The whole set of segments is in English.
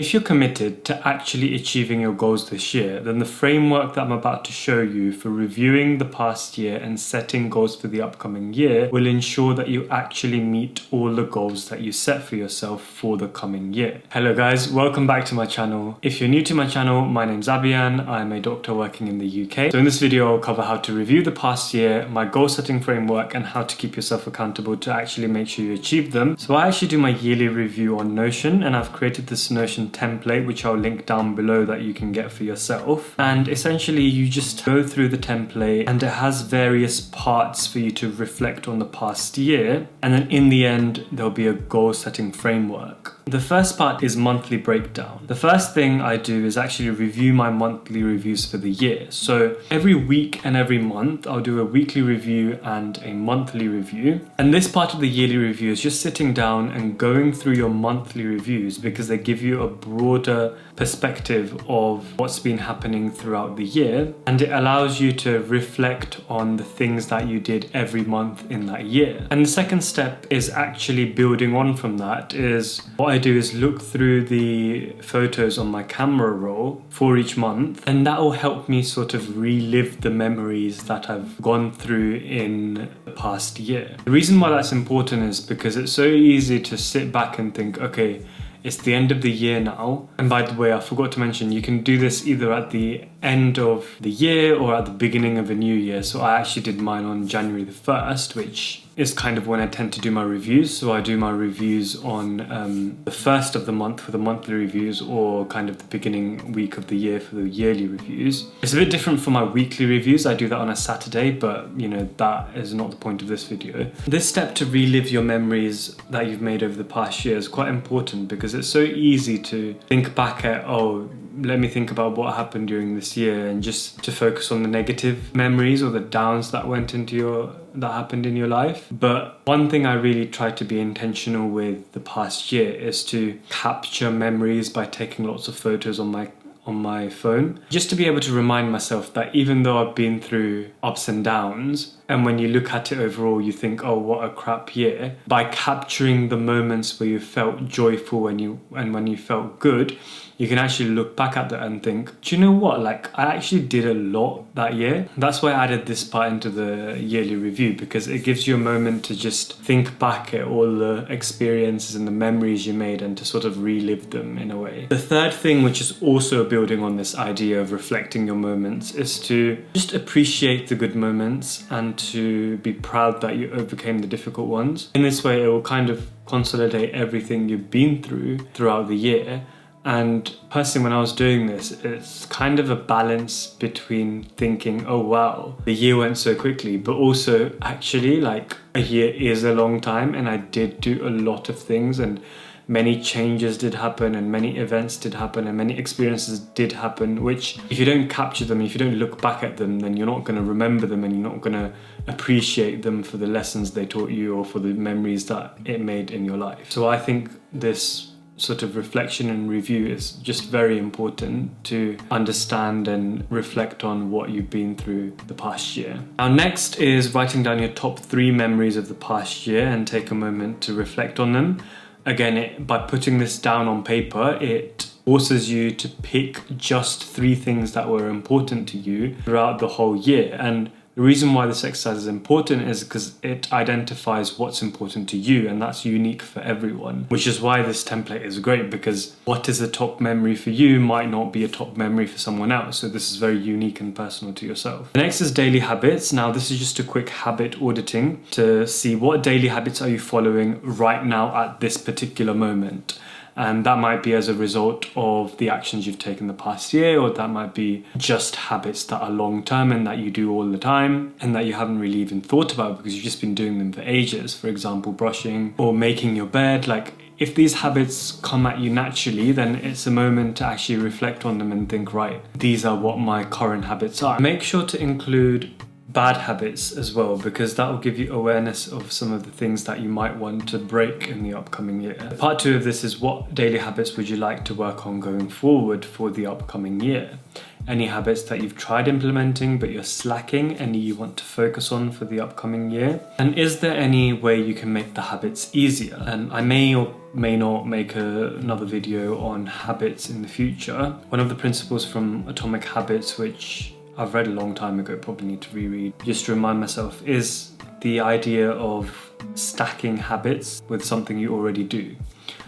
If you're committed to actually achieving your goals this year, then the framework that I'm about to show you for reviewing the past year and setting goals for the upcoming year will ensure that you actually meet all the goals that you set for yourself for the coming year. Hello guys, welcome back to my channel. If you're new to my channel, my name's Abian. I'm a doctor working in the UK. So in this video, I'll cover how to review the past year, my goal setting framework, and how to keep yourself accountable to actually make sure you achieve them. So I actually do my yearly review on Notion, and I've created this Notion template which I'll link down below that you can get for yourself. And essentially you just go through the template and it has various parts for you to reflect on the past year, and then in the end there'll be a goal setting framework. The first part is monthly breakdown. The first thing I do is actually review my monthly reviews for the year. So every week and every month I'll do a weekly review and a monthly review. And this part of the yearly review is just sitting down and going through your monthly reviews because they give you a broader perspective of what's been happening throughout the year, and it allows you to reflect on the things that you did every month in that year. And the second step is actually building on from that. Is what I do is look through the photos on my camera roll for each month, and that will help me sort of relive the memories that I've gone through in the past year. The reason why that's important is because it's so easy to sit back and think, okay, it's the end of the year now. And by the way, I forgot to mention, you can do this either at the end of the year or at the beginning of a new year. So I actually did mine on January the 1st, which is kind of when I tend to do my reviews. So I do my reviews on the first of the month for the monthly reviews, or kind of the beginning week of the year for the yearly reviews. It's a bit different for my weekly reviews. I do that on a Saturday, but you know, that is not the point of this video. This step to relive your memories that you've made over the past year is quite important because it's so easy to think back at, oh, let me think about what happened during this year, and just to focus on the negative memories or the downs that happened in your life. But one thing I really try to be intentional with the past year is to capture memories by taking lots of photos on my phone, just to be able to remind myself that even though I've been through ups and downs, and when you look at it overall you think, oh, what a crap year, by capturing the moments where you felt joyful and when you felt good, you can actually look back at that and think, do you know what, like I actually did a lot that year. That's why I added this part into the yearly review, because it gives you a moment to just think back at all the experiences and the memories you made and to sort of relive them in a way. The third thing, which is also building on this idea of reflecting your moments, is to just appreciate the good moments and to be proud that you overcame the difficult ones. In this way, it will kind of consolidate everything you've been through throughout the year. And personally, when I was doing this, it's kind of a balance between thinking, oh wow, the year went so quickly, but also actually like a year is a long time and I did do a lot of things, and many changes did happen and many events did happen and many experiences did happen, which if you don't capture them, if you don't look back at them, then you're not going to remember them and you're not going to appreciate them for the lessons they taught you or for the memories that it made in your life. So I think this sort of reflection and review is just very important to understand and reflect on what you've been through the past year. Now next is writing down your top 3 memories of the past year and take a moment to reflect on them. Again, by putting this down on paper, it forces you to pick just 3 things that were important to you throughout the whole year. And the reason why this exercise is important is because it identifies what's important to you, and that's unique for everyone, which is why this template is great, because what is a top memory for you might not be a top memory for someone else. So this is very unique and personal to yourself. The next is daily habits. Now this is just a quick habit auditing to see what daily habits are you following right now at this particular moment. And that might be as a result of the actions you've taken the past year, or that might be just habits that are long term and that you do all the time and that you haven't really even thought about because you've just been doing them for ages. For example, brushing or making your bed. Like, if these habits come at you naturally, then it's a moment to actually reflect on them and think, right, these are what my current habits are. Make sure to include bad habits as well, because that will give you awareness of some of the things that you might want to break in the upcoming year. Part 2 of this is what daily habits would you like to work on going forward for the upcoming year? Any habits that you've tried implementing but you're slacking, any you want to focus on for the upcoming year? And is there any way you can make the habits easier? And I may or may not make another video on habits in the future. One of the principles from Atomic Habits, which I've read a long time ago, probably need to reread, just to remind myself, is the idea of stacking habits with something you already do.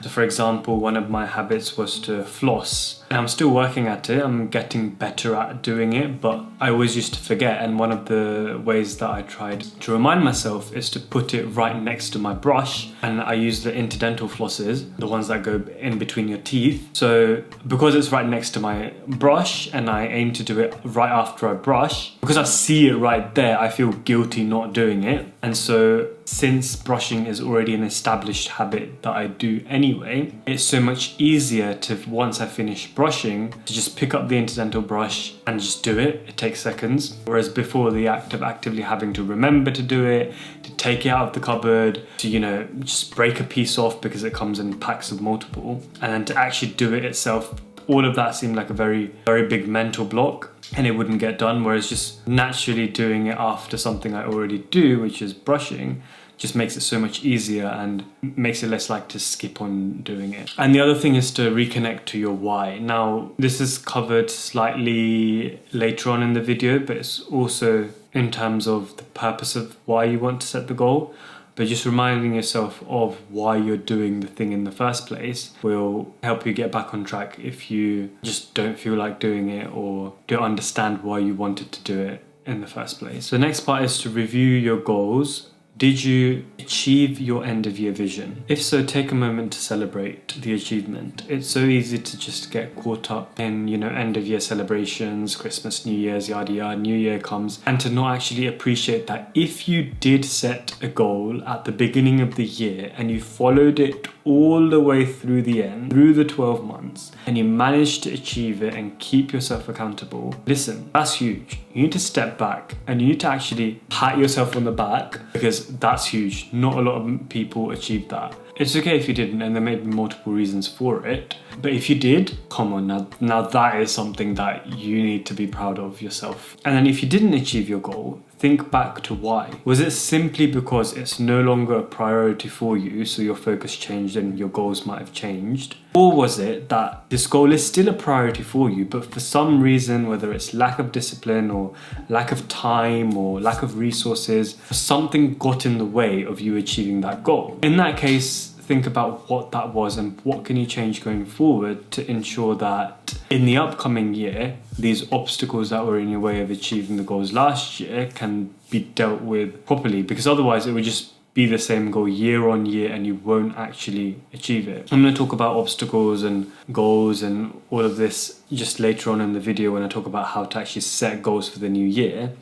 So for example, one of my habits was to floss, and I'm still working at it. I'm getting better at doing it, but I always used to forget. And one of the ways that I tried to remind myself is to put it right next to my brush. And I use the interdental flosses, the ones that go in between your teeth. So because it's right next to my brush and I aim to do it right after I brush, because I see it right there, I feel guilty not doing it. And so since brushing is already an established habit that I do anyway, it's so much easier to, once I finish brushing, to just pick up the interdental brush and just do it. It takes seconds. Whereas before, the act of actively having to remember to do it, to take it out of the cupboard, to, just break a piece off because it comes in packs of multiple, and then to actually do it itself, all of that seemed like a very, very big mental block, and it wouldn't get done. Whereas just naturally doing it after something I already do, which is brushing, just makes it so much easier and makes it less like to skip on doing it. And the other thing is to reconnect to your why. Now, this is covered slightly later on in the video, but it's also in terms of the purpose of why you want to set the goal. But just reminding yourself of why you're doing the thing in the first place will help you get back on track if you just don't feel like doing it or don't understand why you wanted to do it in the first place. So the next part is to review your goals. Did you achieve your end of year vision? If so, take a moment to celebrate the achievement. It's so easy to just get caught up in, end of year celebrations, Christmas, New Year's, yada yada, New Year comes, and to not actually appreciate that if you did set a goal at the beginning of the year and you followed it all the way through the end, through the 12 months, and you managed to achieve it and keep yourself accountable, listen, that's huge. You need to step back and you need to actually pat yourself on the back, because that's huge. Not a lot of people achieve that. It's okay if you didn't, and there may be multiple reasons for it. But if you did, come on, now that is something that you need to be proud of yourself. And then if you didn't achieve your goal, think back to why. Was it simply because it's no longer a priority for you, so your focus changed and your goals might have changed? Or was it that this goal is still a priority for you, but for some reason, whether it's lack of discipline or lack of time or lack of resources, something got in the way of you achieving that goal? In that case, think about what that was and what can you change going forward to ensure that in the upcoming year, these obstacles that were in your way of achieving the goals last year can be dealt with properly, because otherwise it would just be the same goal year on year and you won't actually achieve it. I'm going to talk about obstacles and goals and all of this just later on in the video when I talk about how to actually set goals for the new year.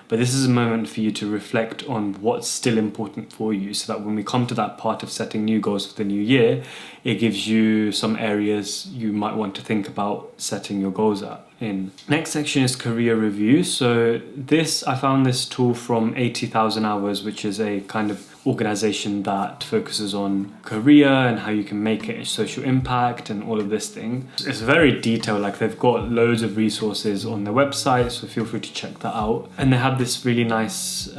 But this is a moment for you to reflect on what's still important for you, so that when we come to that part of setting new goals for the new year, it gives you some areas you might want to think about setting your goals in. Next section is career review. So I found this tool from 80,000 Hours, which is a kind of organization that focuses on career and how you can make it a social impact and all of this thing. It's very detailed, like they've got loads of resources on their website, so feel free to check that out. And they have this really nice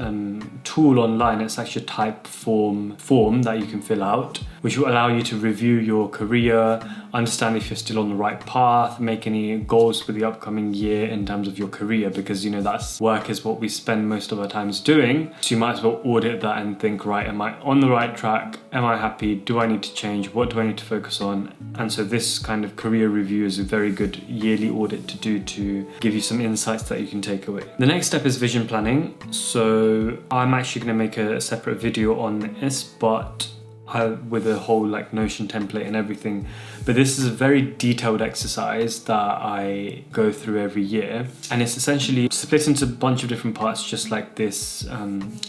tool online. It's actually a type form that you can fill out, which will allow you to review your career, understand if you're still on the right path, make any goals for the upcoming year in terms of your career, because that's work is what we spend most of our times doing. So you might as well audit that and think, right, am I on the right track? Am I happy? Do I need to change? What do I need to focus on? And so this kind of career review is a very good yearly audit to do to give you some insights that you can take away. The next step is vision planning. So I'm actually going to make a separate video on this, but with a whole Notion template and everything. But this is a very detailed exercise that I go through every year, and it's essentially split into a bunch of different parts, just like this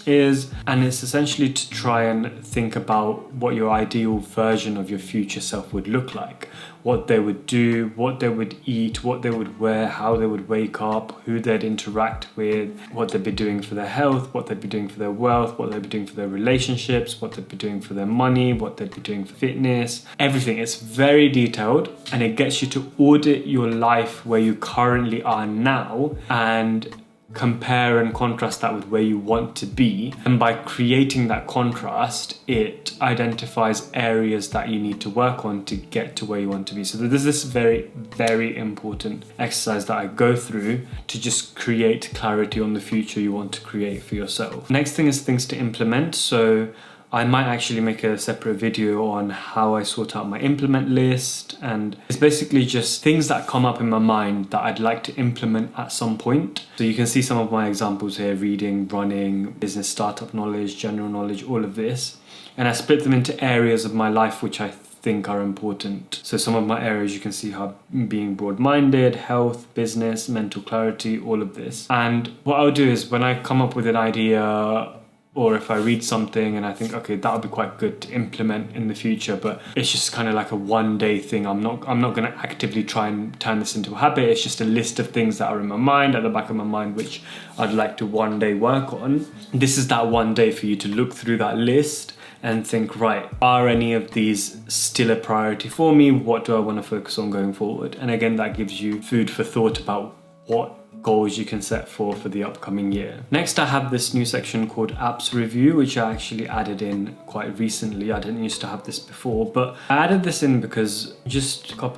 is. And it's essentially to try and think about what your ideal version of your future self would look like. what they would do, what they would eat, what they would wear, how they would wake up, who they'd interact with, what they'd be doing for their health, what they'd be doing for their wealth, what they'd be doing for their relationships, what they'd be doing for their money, what they'd be doing for fitness, everything. It's very detailed, and it gets you to audit your life where you currently are now and compare and contrast that with where you want to be. And by creating that contrast, it identifies areas that you need to work on to get to where you want to be. So there's this very, very important exercise that I go through to just create clarity on the future you want to create for yourself. Next thing is things to implement. So I might actually make a separate video on how I sort out my implement list, and it's basically just things that come up in my mind that I'd like to implement at some point. So you can see some of my examples here: reading, running, business startup knowledge, general knowledge, all of this. And I split them into areas of my life which I think are important. So some of my areas you can see how being broad-minded, health, business, mental clarity, all of this. And what I'll do is when I come up with an idea, or if I read something and I think, okay, that would be quite good to implement in the future, but it's just kind of like a one-day thing. I'm not going to actively try and turn this into a habit. It's just a list of things that are in my mind, at the back of my mind, which I'd like to one day work on. This is that one day for you to look through that list and think, right, are any of these still a priority for me? What do I want to focus on going forward? And again, that gives you food for thought about what goals you can set for the upcoming year. Next, I have this new section called Apps Review, which I actually added in quite recently. I didn't used to have this before, but I added this in because just a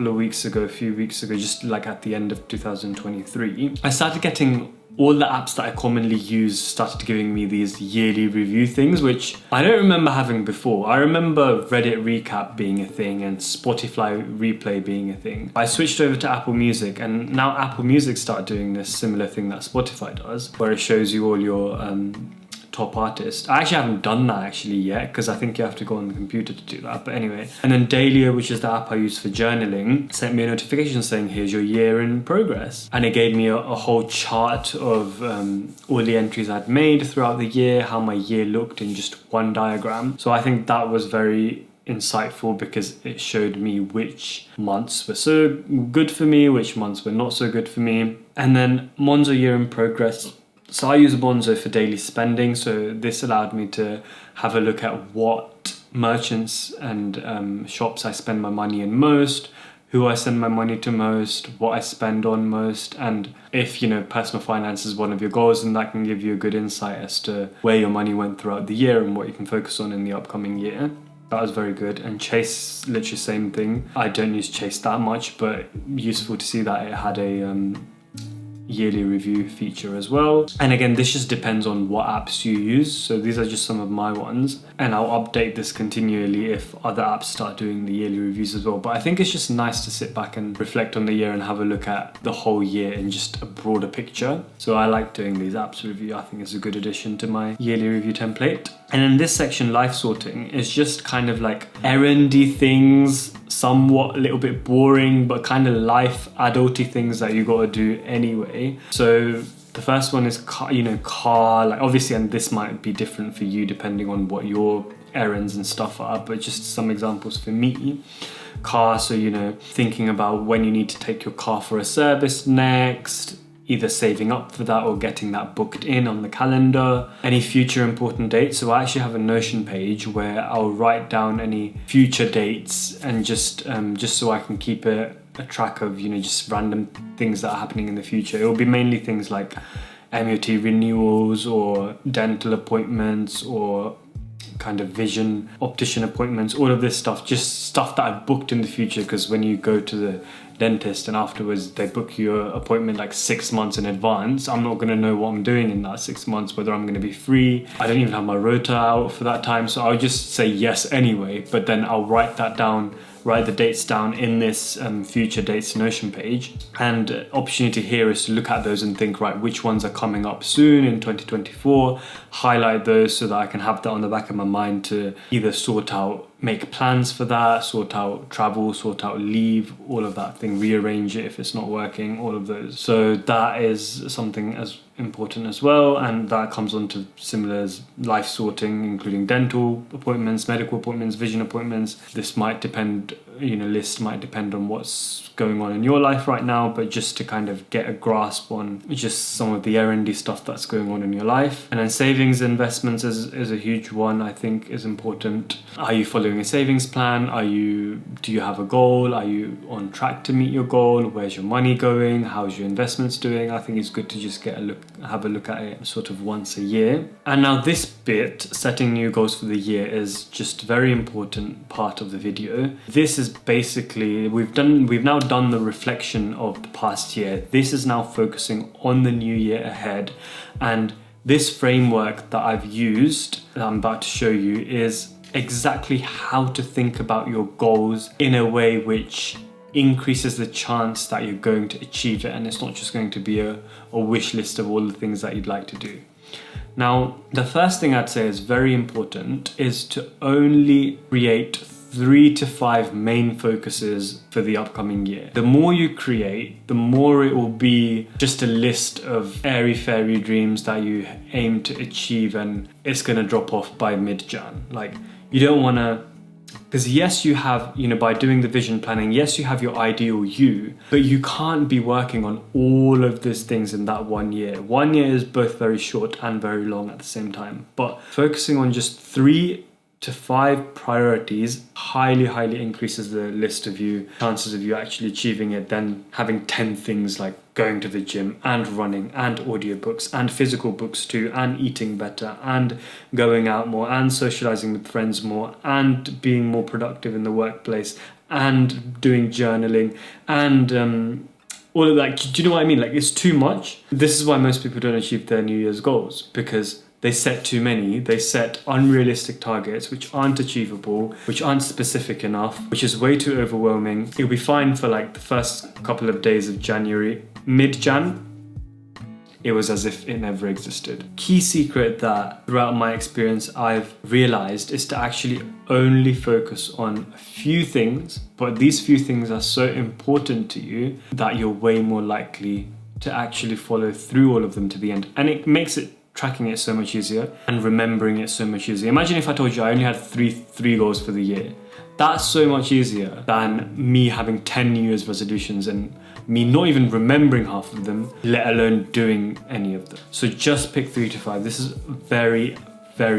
few weeks ago, just like at the end of 2023, I started getting all the apps that I commonly use started giving me these yearly review things, which I don't remember having before. I remember Reddit Recap being a thing and Spotify Replay being a thing. I switched over to Apple Music, and now Apple Music started doing this similar thing that Spotify does, where it shows you all your top artist. I actually haven't done that yet because I think you have to go on the computer to do that, but anyway. And then Dailyo, which is the app I use for journaling, sent me a notification saying here's your year in progress, and it gave me a whole chart of all the entries I'd made throughout the year, how my year looked in just one diagram. So I think that was very insightful because it showed me which months were so good for me, which months were not so good for me. And then Monzo year in progress. So I use Monzo for daily spending. So this allowed me to have a look at what merchants and shops I spend my money in most, who I send my money to most, what I spend on most. And if, personal finance is one of your goals, then that can give you a good insight as to where your money went throughout the year and what you can focus on in the upcoming year. That was very good. And Chase, literally same thing. I don't use Chase that much, but useful to see that it had a yearly review feature as well. And again, this just depends on what apps you use. So these are just some of my ones, and I'll update this continually if other apps start doing the yearly reviews as well. But I think it's just nice to sit back and reflect on the year and have a look at the whole year in just a broader picture. So I like doing these apps review. I think it's a good addition to my yearly review template. And in this section, life sorting, is just kind of like errandy things, somewhat a little bit boring, but kind of life adulty things that you got to do anyway. So the first one is car, like obviously, and this might be different for you depending on what your errands and stuff are, but just some examples for me. Car, so thinking about when you need to take your car for a service next, either saving up for that or getting that booked in on the calendar. Any future important dates. So I actually have a Notion page where I'll write down any future dates and just so I can keep a track of, just random things that are happening in the future. It will be mainly things like MOT renewals or dental appointments or kind of vision optician appointments, all of this stuff, just stuff that I've booked in the future, because when you go to the dentist and afterwards they book your appointment like 6 months in advance, I'm not going to know what I'm doing in that 6 months, whether I'm going to be free. I don't even have my rota out for that time, so I'll just say yes anyway, but then I'll write the dates down in this future dates Notion page. And opportunity here is to look at those and think, right, which ones are coming up soon in 2024, highlight those so that I can have that on the back of my mind to either make plans for that, sort out travel, sort out leave, all of that thing, rearrange it if it's not working, all of those. So that is something as important as well, and that comes on to similar as life sorting, including dental appointments, medical appointments, vision appointments. This might depend list might depend on what's going on in your life right now, but just to kind of get a grasp on just some of the errandy stuff that's going on in your life. And then savings investments is a huge one, I think is important. Are you following a savings plan? Do you have a goal? Are you on track to meet your goal? Where's your money going? How's your investments doing? I think it's good to just have a look at it sort of once a year. And now this bit, setting new goals for the year, is just a very important part of the video. This is basically, we've now done the reflection of the past year. This is now focusing on the new year ahead, and this framework that I've used, that I'm about to show you, is exactly how to think about your goals in a way which increases the chance that you're going to achieve it, and it's not just going to be a wish list of all the things that you'd like to do. Now, the first thing I'd say is very important is to only create 3 to 5 main focuses for the upcoming year. The more you create, the more it will be just a list of airy-fairy dreams that you aim to achieve, and it's going to drop off by mid-Jan. Like, you don't want to, because yes, you have, by doing the vision planning, yes, you have your ideal you, but you can't be working on all of these things in that 1 year. 1 year is both very short and very long at the same time, but focusing on just 3 to 5 priorities highly increases the chances of you actually achieving it, than having 10 things like going to the gym and running and audiobooks and physical books too, and eating better and going out more and socializing with friends more and being more productive in the workplace and doing journaling and all of that. Do you know what I mean? Like, it's too much. This is why most people don't achieve their New Year's goals, because they set too many. They set unrealistic targets which aren't achievable, which aren't specific enough, which is way too overwhelming. It'll be fine for like the first couple of days of January. Mid-Jan, it was as if it never existed. Key secret that throughout my experience I've realized is to actually only focus on a few things, but these few things are so important to you that you're way more likely to actually follow through all of them to the end. And it makes tracking it so much easier and remembering it so much easier. Imagine if I told you I only had three goals for the year. That's so much easier than me having 10 New Year's resolutions and me not even remembering half of them, let alone doing any of them. So just pick 3 to 5. This is very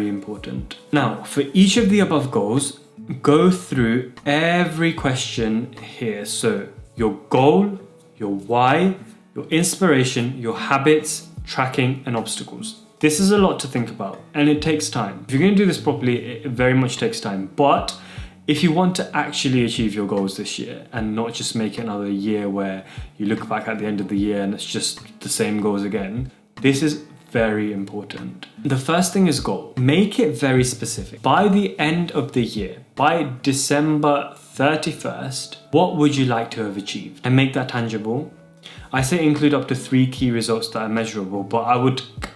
important. Now, for each of the above goals, go through every question here. So your goal, your why, your inspiration, your habits, tracking, and obstacles. This is a lot to think about, and it takes time. If you're going to do this properly, it very much takes time. But if you want to actually achieve your goals this year and not just make it another year where you look back at the end of the year and it's just the same goals again, this is very important. The first thing is goal. Make it very specific. By the end of the year, by December 31st, what would you like to have achieved? And make that tangible. I say include up to 3 key results that are measurable, but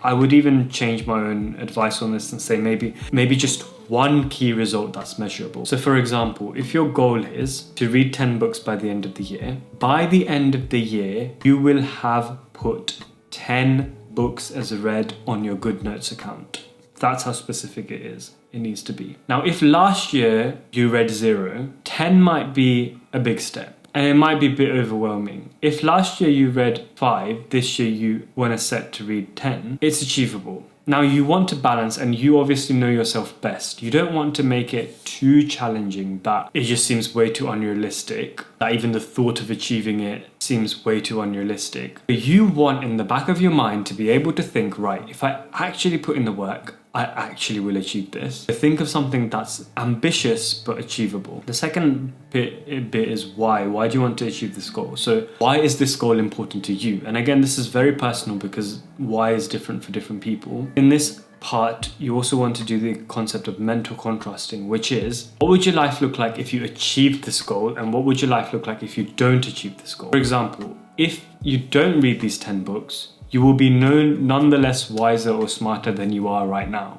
I would even change my own advice on this and say maybe just 1 key result that's measurable. So for example, if your goal is to read 10 books by the end of the year, by the end of the year, you will have put 10 books as read on your Good Notes account. That's how specific it is. It needs to be. Now, if last year you read 0, 10 might be a big step. And it might be a bit overwhelming. If last year you read 5, this year you want to set to read 10, it's achievable. Now you want to balance, and you obviously know yourself best. You don't want to make it too challenging that it just seems way too unrealistic, that even the thought of achieving it seems way too unrealistic. But you want in the back of your mind to be able to think, right, if I actually put in the work, I actually will achieve this. So think of something that's ambitious but achievable. The second bit is why. Why do you want to achieve this goal? So why is this goal important to you? And again, this is very personal because why is different for different people. In this part, you also want to do the concept of mental contrasting, which is, what would your life look like if you achieved this goal? And what would your life look like if you don't achieve this goal? For example, if you don't read these 10 books, you will be nonetheless wiser or smarter than you are right now.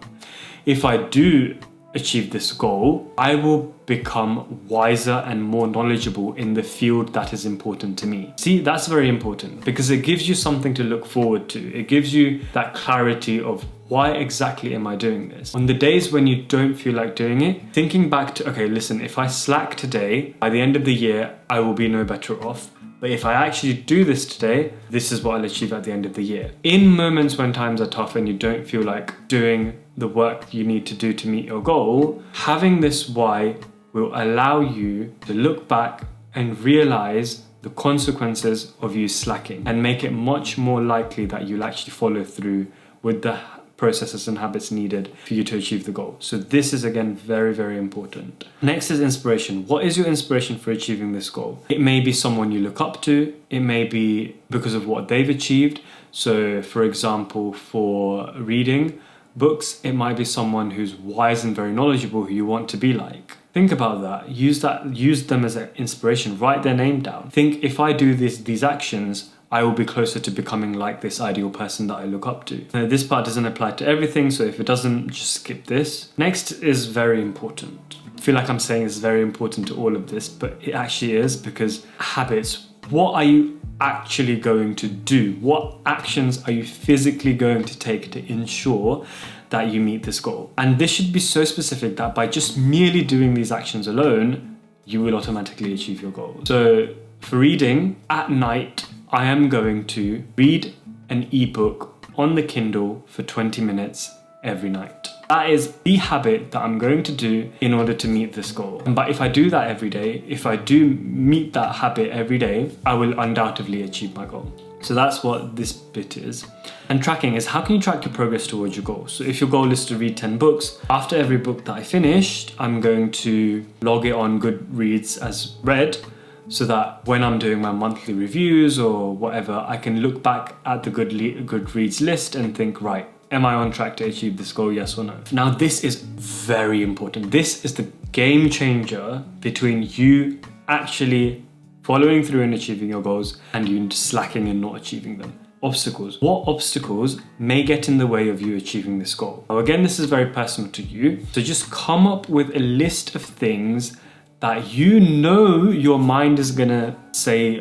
If I do achieve this goal, I will become wiser and more knowledgeable in the field that is important to me. See, that's very important because it gives you something to look forward to. It gives you that clarity of why exactly am I doing this? On the days when you don't feel like doing it, thinking back to, okay, listen, if I slack today, by the end of the year, I will be no better off. But if I actually do this today, this is what I'll achieve at the end of the year. In moments when times are tough and you don't feel like doing the work you need to do to meet your goal, having this why will allow you to look back and realize the consequences of you slacking and make it much more likely that you'll actually follow through with the processes and habits needed for you to achieve the goal. So this is again very, very important. Next is inspiration. What is your inspiration for achieving this goal? It may be someone you look up to. It may be because of what they've achieved. So for example, for reading books, it might be someone who's wise and very knowledgeable who you want to be like. Think about that. Use them as an inspiration. Write their name down. Think, if I do these actions, I will be closer to becoming like this ideal person that I look up to. Now, this part doesn't apply to everything, so if it doesn't, just skip this. Next is very important. I feel like I'm saying it's very important to all of this, but it actually is, because habits. What are you actually going to do? What actions are you physically going to take to ensure that you meet this goal? And this should be so specific that by just merely doing these actions alone, you will automatically achieve your goal. So for reading, at night, I am going to read an ebook on the Kindle for 20 minutes every night. That is the habit that I'm going to do in order to meet this goal. But if I do that every day, if I do meet that habit every day, I will undoubtedly achieve my goal. So that's what this bit is. And tracking is, how can you track your progress towards your goal? So if your goal is to read 10 books, after every book that I finished, I'm going to log it on Goodreads as read, so that when I'm doing my monthly reviews or whatever, I can look back at the Goodreads list and think, right, am I on track to achieve this goal, yes or no? Now, this is very important. This is the game changer between you actually following through and achieving your goals and you slacking and not achieving them. Obstacles. What obstacles may get in the way of you achieving this goal? Now, again, this is very personal to you. So just come up with a list of things that you know your mind is gonna say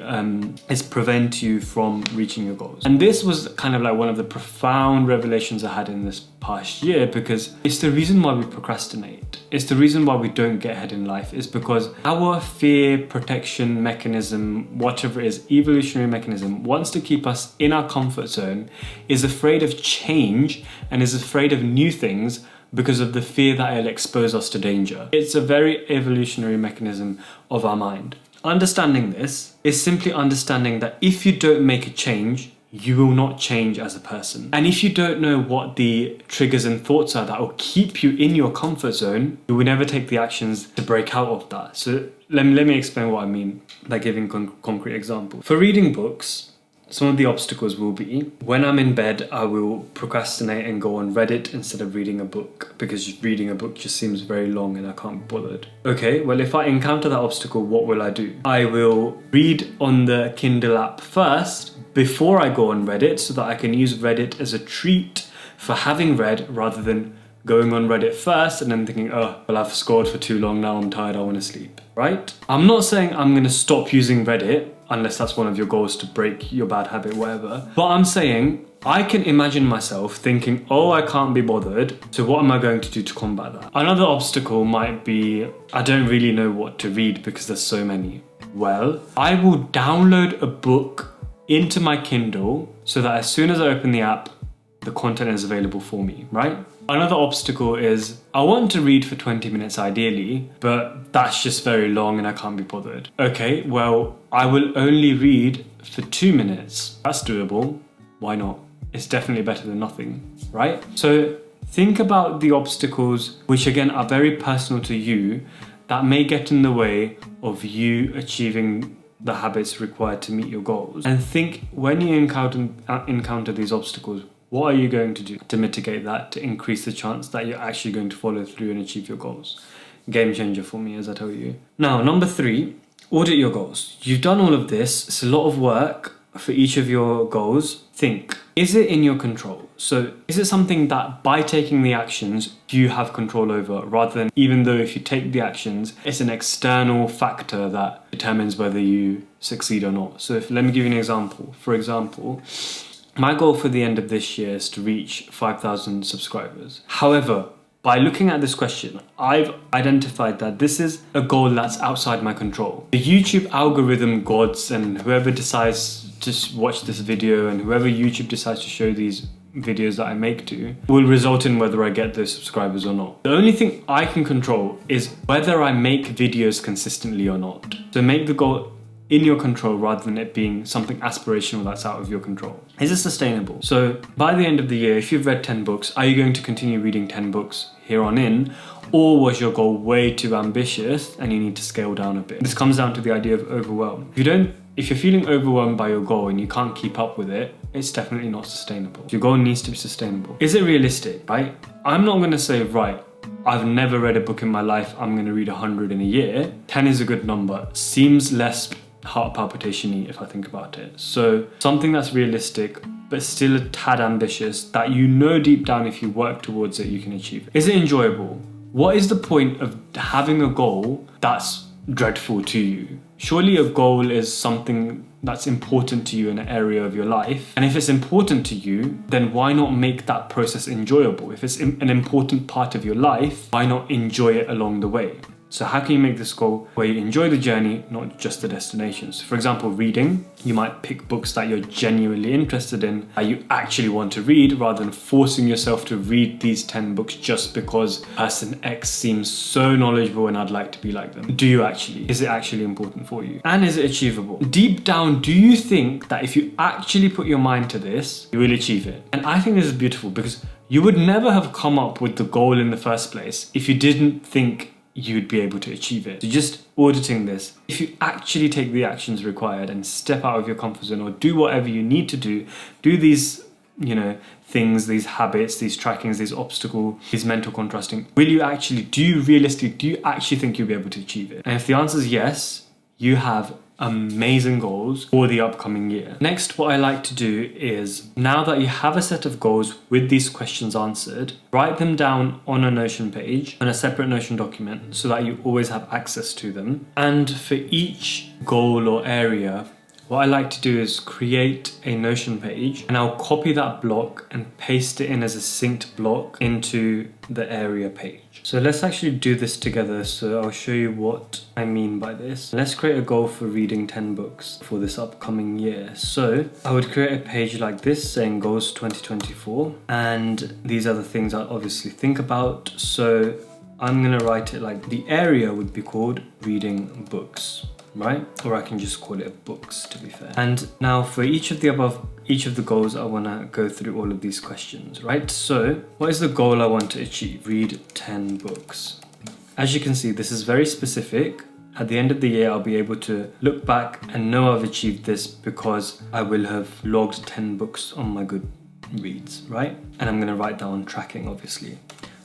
is prevent you from reaching your goals. And this was kind of like one of the profound revelations I had in this past year, because it's the reason why we procrastinate. It's the reason why we don't get ahead in life, is because our fear protection mechanism, whatever it is, evolutionary mechanism, wants to keep us in our comfort zone, is afraid of change and is afraid of new things because of the fear that it'll expose us to danger. It's a very evolutionary mechanism of our mind. Understanding this is simply understanding that if you don't make a change, you will not change as a person. And if you don't know what the triggers and thoughts are that will keep you in your comfort zone, you will never take the actions to break out of that. So let me explain what I mean by giving concrete example. For reading books, some of the obstacles will be, when I'm in bed, I will procrastinate and go on Reddit instead of reading a book, because reading a book just seems very long and I can't be bothered. Okay, well, if I encounter that obstacle, what will I do? I will read on the Kindle app first before I go on Reddit, so that I can use Reddit as a treat for having read, rather than going on Reddit first and then thinking, oh, well, I've scrolled for too long now, I'm tired, I want to sleep, right? I'm not saying I'm going to stop using Reddit, unless that's one of your goals, to break your bad habit, whatever. But I'm saying, I can imagine myself thinking, oh, I can't be bothered, so what am I going to do to combat that? Another obstacle might be, I don't really know what to read because there's so many. Well, I will download a book into my Kindle so that as soon as I open the app, the content is available for me, right? Another obstacle is, I want to read for 20 minutes ideally, but that's just very long and I can't be bothered. Okay, well, I will only read for 2 minutes. That's doable. Why not? It's definitely better than nothing, right? So think about the obstacles, which again are very personal to you, that may get in the way of you achieving the habits required to meet your goals. And think, when you encounter these obstacles, what are you going to do to mitigate that, to increase the chance that you're actually going to follow through and achieve your goals? Game changer for me, as I tell you. Now, number 3, audit your goals. You've done all of this. It's a lot of work for each of your goals. Think, is it in your control? So is it something that by taking the actions, you have control over, rather than, even though if you take the actions, it's an external factor that determines whether you succeed or not? So let me give you an example. For example, My goal for the end of this year is to reach 5,000 subscribers. However, by looking at this question, I've identified that this is a goal that's outside my control. The YouTube algorithm gods and whoever decides to watch this video and whoever YouTube decides to show these videos that I make to will result in whether I get those subscribers or not. The only thing I can control is whether I make videos consistently or not. So make the goal in your control rather than it being something aspirational that's out of your control. Is it sustainable? So by the end of the year, if you've read 10 books, are you going to continue reading 10 books here on in? Or was your goal way too ambitious and you need to scale down a bit? This comes down to the idea of overwhelm. If you're feeling overwhelmed by your goal and you can't keep up with it, it's definitely not sustainable. Your goal needs to be sustainable. Is it realistic, right? I'm not gonna say, right, I've never read a book in my life, I'm gonna read 100 in a year. 10 is a good number. Seems less heart palpitation-y if I think about it. So something that's realistic, but still a tad ambitious, that you know deep down if you work towards it, you can achieve it. Is it enjoyable? What is the point of having a goal that's dreadful to you? Surely a goal is something that's important to you in an area of your life. And if it's important to you, then why not make that process enjoyable? If it's an important part of your life, why not enjoy it along the way? So how can you make this goal where you enjoy the journey, not just the destinations? For example, reading, you might pick books that you're genuinely interested in, that you actually want to read, rather than forcing yourself to read these 10 books just because person X seems so knowledgeable and I'd like to be like them. Do you actually? Is it actually important for you? And is it achievable? Deep down, do you think that if you actually put your mind to this, you will achieve it? And I think this is beautiful because you would never have come up with the goal in the first place if you didn't think you'd be able to achieve it. So just auditing this, if you actually take the actions required and step out of your comfort zone or do whatever you need to do these, things, these habits, these trackings, these obstacles, these mental contrasting, do you actually think you'll be able to achieve it? And if the answer is yes, you have amazing goals for the upcoming year. Next, what I like to do is, now that you have a set of goals with these questions answered, write them down on a Notion page, on a separate Notion document, so that you always have access to them. And for each goal or area, what I like to do is create a Notion page and I'll copy that block and paste it in as a synced block into the area page. So let's actually do this together. So I'll show you what I mean by this. Let's create a goal for reading 10 books for this upcoming year. So I would create a page like this saying goals 2024. And these are the things I obviously think about. So I'm gonna write it like the area would be called reading books, right? Or I can just call it books, to be fair. And now for each of the goals, I want to go through all of these questions, right? So what is the goal I want to achieve? Read 10 books. As you can see, this is very specific. At the end of the year, I'll be able to look back and know I've achieved this because I will have logged 10 books on my Goodreads, right? And I'm going to write down tracking, obviously.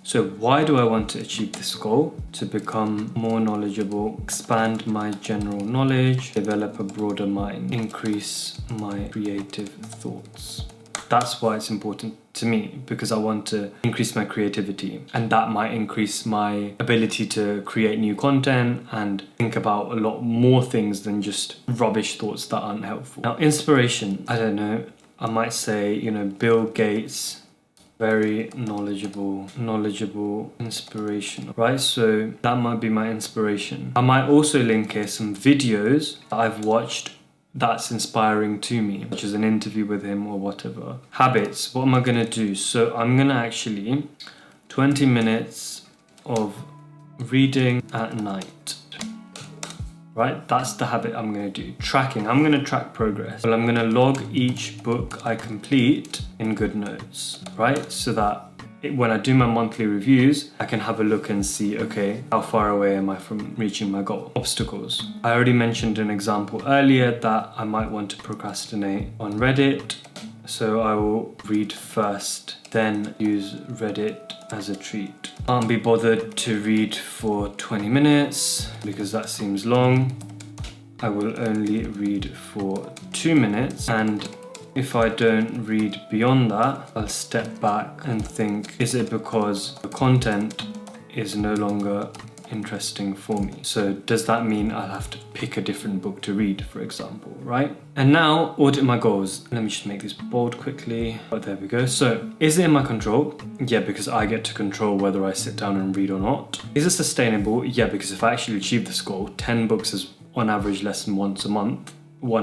So why do I want to achieve this goal? To become more knowledgeable, expand my general knowledge, develop a broader mind, increase my creative thoughts. That's why it's important to me, because I want to increase my creativity, and that might increase my ability to create new content and think about a lot more things than just rubbish thoughts that aren't helpful. Now, inspiration, I don't know, I might say, Bill Gates, very knowledgeable, inspirational, right? So that might be my inspiration. I might also link here some videos that I've watched that's inspiring to me, which is an interview with him or whatever. Habits, what am I gonna do? So I'm gonna actually 20 minutes of reading at night. Right, that's the habit I'm going to do. Tracking, I'm going to track progress. Well, I'm going to log each book I complete in GoodNotes, right? So that when I do my monthly reviews, I can have a look and see, okay, how far away am I from reaching my goal? Obstacles. I already mentioned an example earlier that I might want to procrastinate on Reddit. So I will read first, then use Reddit as a treat. Can't be bothered to read for 20 minutes because that seems long. I will only read for 2 minutes, and if I don't read beyond that, I'll step back and think, is it because the content is no longer interesting for me. So does that mean I'll have to pick a different book to read, for example, right? And now, audit my goals. Let me just make this bold quickly. Oh, there we go. So, is it in my control? Yeah, because I get to control whether I sit down and read or not. Is it sustainable? Yeah, because if I actually achieve this goal, 10 books is on average less than one a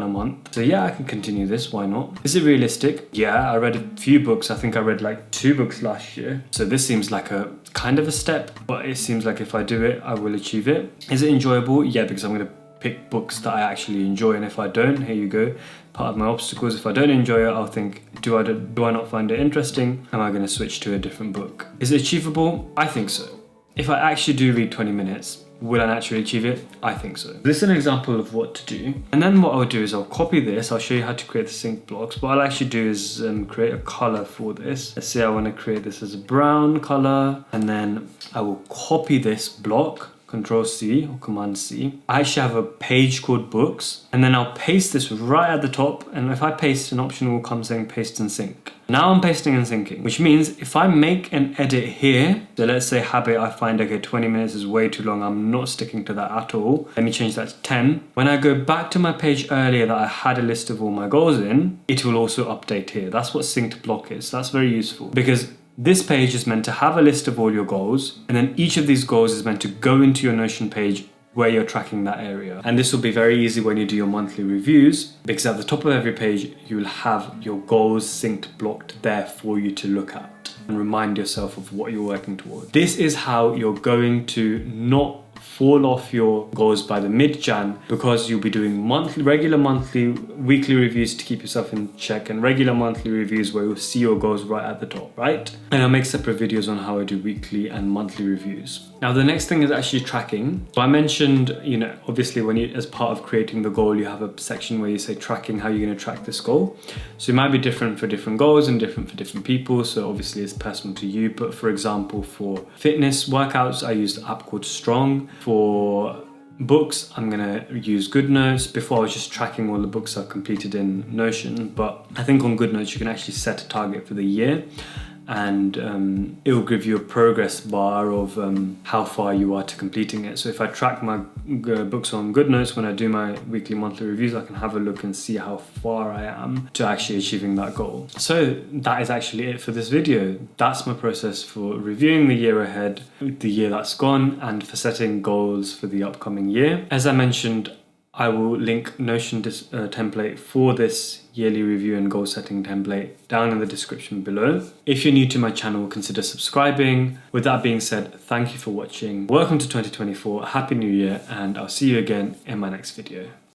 month. So yeah, I can continue this, why not? Is it realistic? Yeah, I read a few books. I think I read like 2 books last year. So this seems like a kind of a step, but it seems like if I do it, I will achieve it. Is it enjoyable? Yeah, because I'm going to pick books that I actually enjoy, and if I don't, here you go, part of my obstacles. If I don't enjoy it, I'll think, do I not find it interesting? Am I going to switch to a different book? Is it achievable? I think so. If I actually do read 20 minutes, will I naturally achieve it? I think so. This is an example of what to do. And then what I'll do is I'll copy this. I'll show you how to create the sync blocks. What I'll actually do is create a color for this. Let's say I want to create this as a brown color, and then I will copy this block, Control C or Command C. I actually have a page called books, and then I'll paste this right at the top. And if I paste, an option will come saying paste and sync. Now I'm pasting and syncing, which means if I make an edit here, so let's say habit, I find, okay, 20 minutes is way too long, I'm not sticking to that at all. Let me change that to 10. When I go back to my page earlier that I had a list of all my goals in, it will also update here. That's what synced block is. That's very useful because this page is meant to have a list of all your goals, and then each of these goals is meant to go into your Notion page where you're tracking that area. And this will be very easy when you do your monthly reviews, because at the top of every page, you'll have your goals synced blocked there for you to look at and remind yourself of what you're working towards. This is how you're going to not fall off your goals by the mid-Jan, because you'll be doing regular monthly, weekly reviews to keep yourself in check, and regular monthly reviews where you'll see your goals right at the top, right? And I'll make separate videos on how I do weekly and monthly reviews. Now, the next thing is actually tracking. So I mentioned, obviously when you, as part of creating the goal, you have a section where you say tracking, how you're going to track this goal. So it might be different for different goals and different for different people. So obviously it's personal to you. But for example, for fitness workouts, I use the app called Strong. For books, I'm going to use GoodNotes. Before I was just tracking all the books I've completed in Notion. But I think on GoodNotes, you can actually set a target for the year, and it will give you a progress bar of how far you are to completing it. So if I track my books on GoodNotes, when I do my weekly, monthly reviews, I can have a look and see how far I am to actually achieving that goal. So that is actually it for this video. That's my process for reviewing the year ahead, the year that's gone, and for setting goals for the upcoming year. As I mentioned, I will link Notion template for this yearly review and goal setting template down in the description below. If you're new to my channel, consider subscribing. With that being said, thank you for watching. Welcome to 2024, Happy New Year, and I'll see you again in my next video.